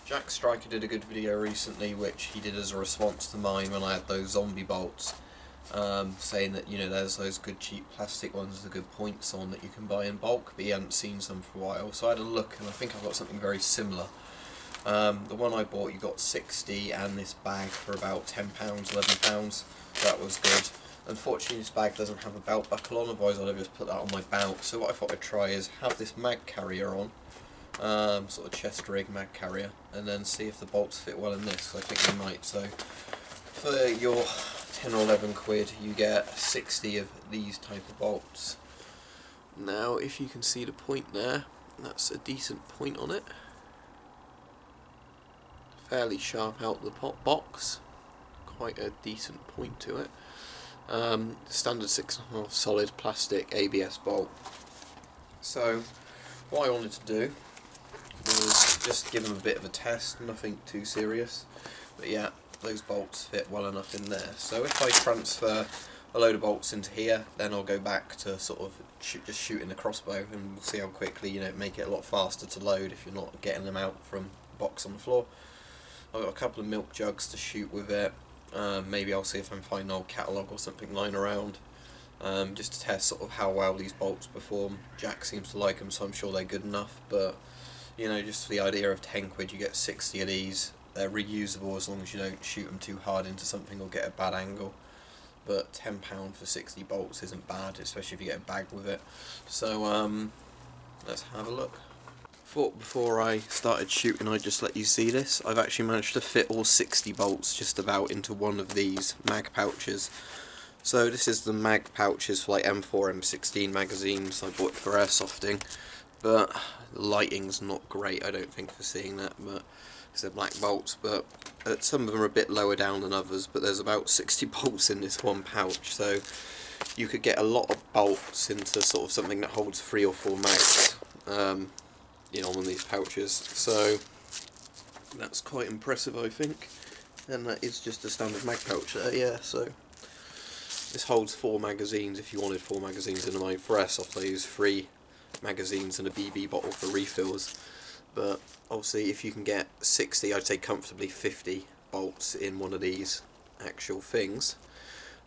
Jack Striker did a good video recently, which he did as a response to mine when I had those zombie bolts, saying that, you know, there's those good cheap plastic ones with the good points on that you can buy in bulk, but he hadn't seen some for a while. So I had a look, and I think I've got something very similar. The one I bought, you got 60, and this bag for about £10, £11. That was good. Unfortunately, this bag doesn't have a belt buckle on, otherwise I'd have just put that on my belt. So what I thought I'd try is have this mag carrier on, sort of chest rig mag carrier, and then see if the bolts fit well in this, because I think they might. So for your 10 or 11 quid you get 60 of these type of bolts. Now if you can see the point there, that's a decent point on it. Fairly sharp out the box, quite a decent point to it. Standard 6.5 solid plastic ABS bolt. So what I wanted to do was just give them a bit of a test, nothing too serious, but yeah, those bolts fit well enough in there. So if I transfer a load of bolts into here, then I'll go back to sort of just shooting the crossbow, and we'll see how quickly, you know, make it a lot faster to load if you're not getting them out from the box on the floor. I've got a couple of milk jugs to shoot with it. Maybe I'll see if I can find an old catalogue or something lying around, just to test sort of how well these bolts perform. Jack seems to like them, so I'm sure they're good enough, but you know, just for the idea of 10 quid you get 60 of these. They're reusable as long as you don't shoot them too hard into something or get a bad angle, but £10 for 60 bolts isn't bad, especially if you get a bag with it. So let's have a look. Thought before I started shooting I'd just let you see this. I've actually managed to fit all 60 bolts just about into one of these mag pouches. So this is the mag pouches for like M4, M16 magazines. I bought it for airsofting, but the lighting's not great, I don't think, for seeing that, but because they're black bolts. But some of them are a bit lower down than others, but there's about 60 bolts in this one pouch, so you could get a lot of bolts into sort of something that holds 3 or 4 mags. You know, on these pouches, so that's quite impressive, I think. And that is just a standard mag pouch there, yeah. So this holds 4 magazines if you wanted 4 magazines in mine. For airsoft I use 3 magazines and a BB bottle for refills, but obviously if you can get 60, I'd say comfortably 50 bolts in one of these actual things,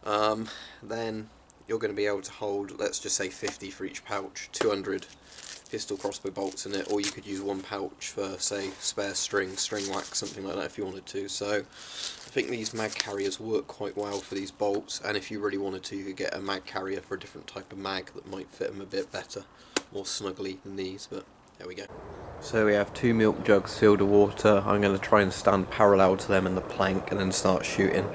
then you're going to be able to hold, let's just say 50 for each pouch, 200 pistol crossbow bolts in it, or you could use one pouch for, say, spare string wax, something like that if you wanted to. So I think these mag carriers work quite well for these bolts, and if you really wanted to, you could get a mag carrier for a different type of mag that might fit them a bit better, more snugly than these, but there we go. So we have 2 milk jugs filled with water. I'm going to try and stand parallel to them in the plank and then start shooting.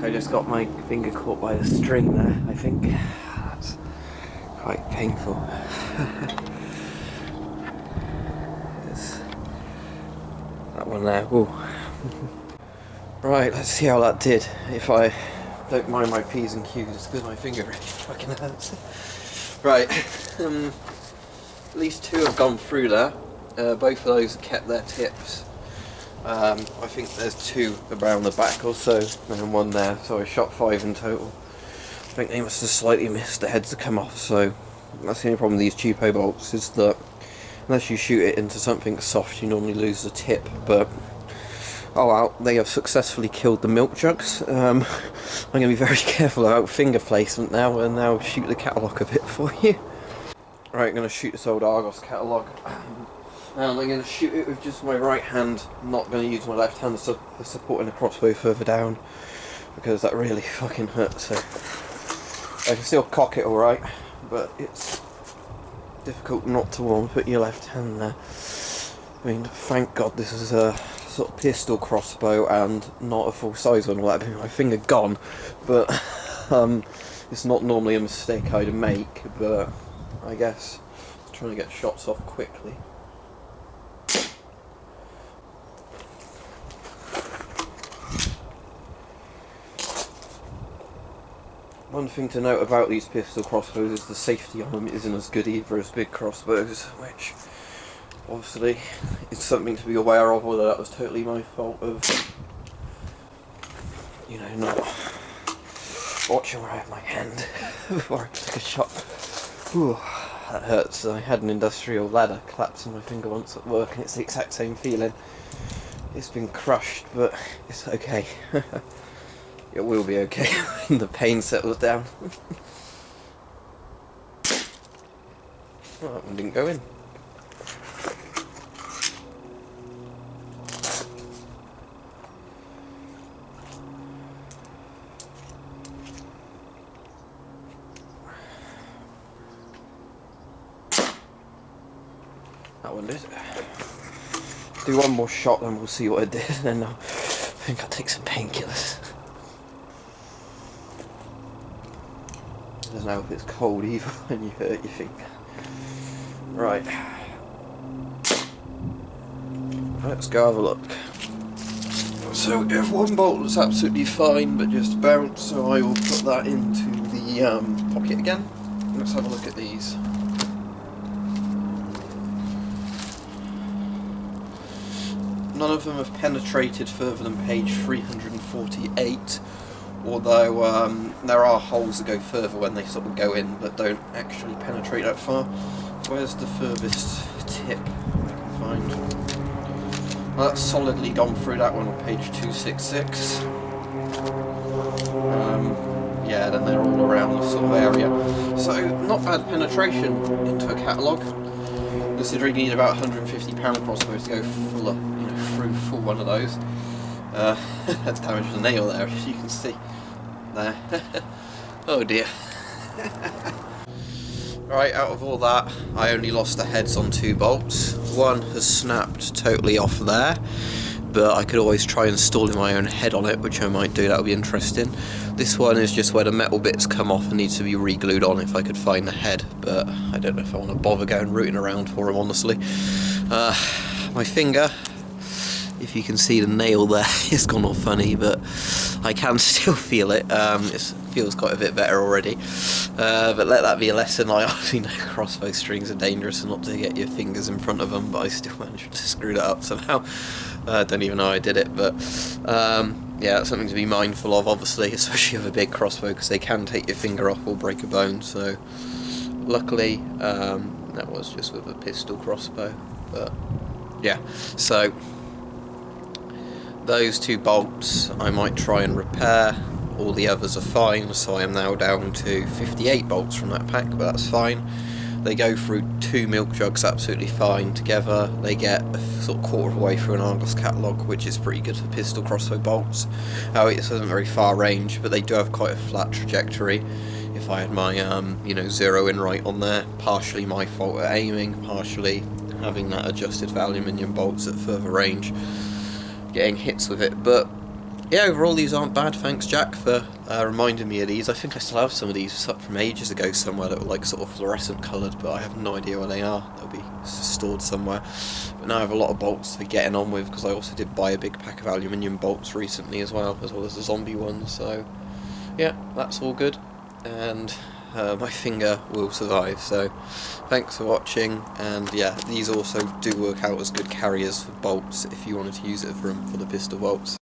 I just got my finger caught by a string there, I think. That's quite painful. There's that one there. Ooh. Right, let's see how that did. If I don't mind my P's and Q's, it's because my finger really fucking hurts. Right, at least 2 have gone through there. Both of those kept their tips. I think there's 2 around the back or so, and 1 there, so I shot 5 in total. I think they must have slightly missed the heads to come off, so that's the only problem with these cheapo bolts, is that unless you shoot it into something soft you normally lose the tip. But oh well, they have successfully killed the milk jugs. I'm going to be very careful about finger placement now, and now shoot the catalogue a bit for you. Right, I'm going to shoot this old Argos catalogue. And I'm going to shoot it with just my right hand, not going to use my left hand for supporting the crossbow further down, because that really fucking hurts. So I can still cock it alright, but it's difficult not to want to put your left hand there. I mean, thank God this is a sort of pistol crossbow and not a full size one. Well, that'd be my finger gone, but it's not normally a mistake I'd make, but I guess trying to get shots off quickly. One thing to note about these pistol crossbows is the safety on them isn't as good either as big crossbows, which obviously is something to be aware of, although that was totally my fault of, you know, not watching where I have my hand before I took a shot. Whew, that hurts. I had an industrial ladder collapse on my finger once at work, and it's the exact same feeling. It's been crushed, but it's okay. It will be okay when the pain settles down. Oh, that one didn't go in. That one did. Do one more shot, then we'll see what it did, and then I think I'll take some painkillers. Doesn't help it's cold either when you hurt your finger. Right. Let's go have a look. So we have one bolt that's absolutely fine but just bounced, so I will put that into the pocket again. Let's have a look at these. None of them have penetrated further than page 348. Although there are holes that go further when they sort of go in, but don't actually penetrate that far. Where's the furthest tip I can find? Well, that's solidly gone through that one on page 266. Yeah, then they're all around the sort of area. So, not bad penetration into a catalogue, considering you need about £150 crossbows to go full, through full one of those. That's damaged the nail there, as you can see. There. Oh dear. Right, out of all that, I only lost the heads on 2 bolts. One has snapped totally off there, but I could always try installing my own head on it, which I might do. That would be interesting. This one is just where the metal bits come off and needs to be re-glued on if I could find the head, but I don't know if I want to bother going rooting around for them, honestly. My finger, if you can see the nail there, it's gone all funny, but I can still feel it. It feels quite a bit better already. But let that be a lesson. I obviously know crossbow strings are dangerous and not to get your fingers in front of them, but I still managed to screw that up somehow. Don't even know how I did it, but yeah, that's something to be mindful of, obviously, especially with a big crossbow, because they can take your finger off or break a bone. So luckily that was just with a pistol crossbow, but yeah. So those 2 bolts I might try and repair. All the others are fine, so I am now down to 58 bolts from that pack, but that's fine. They go through 2 milk jugs absolutely fine together. They get a sort of quarter of the way through an Argos catalogue, which is pretty good for pistol crossbow bolts. It isn't very far range, but they do have quite a flat trajectory. If I had my zero in right on there, partially my fault at aiming, partially having that adjusted for aluminium bolts at further range, getting hits with it. But yeah, overall these aren't bad. Thanks Jack for reminding me of these. I think I still have some of these up from ages ago somewhere that were like sort of fluorescent coloured, but I have no idea where they are. They'll be stored somewhere. But now I have a lot of bolts for getting on with, because I also did buy a big pack of aluminium bolts recently as well as the zombie ones. So yeah, that's all good, and my finger will survive. So thanks for watching, and yeah, these also do work out as good carriers for bolts if you wanted to use it for the pistol bolts.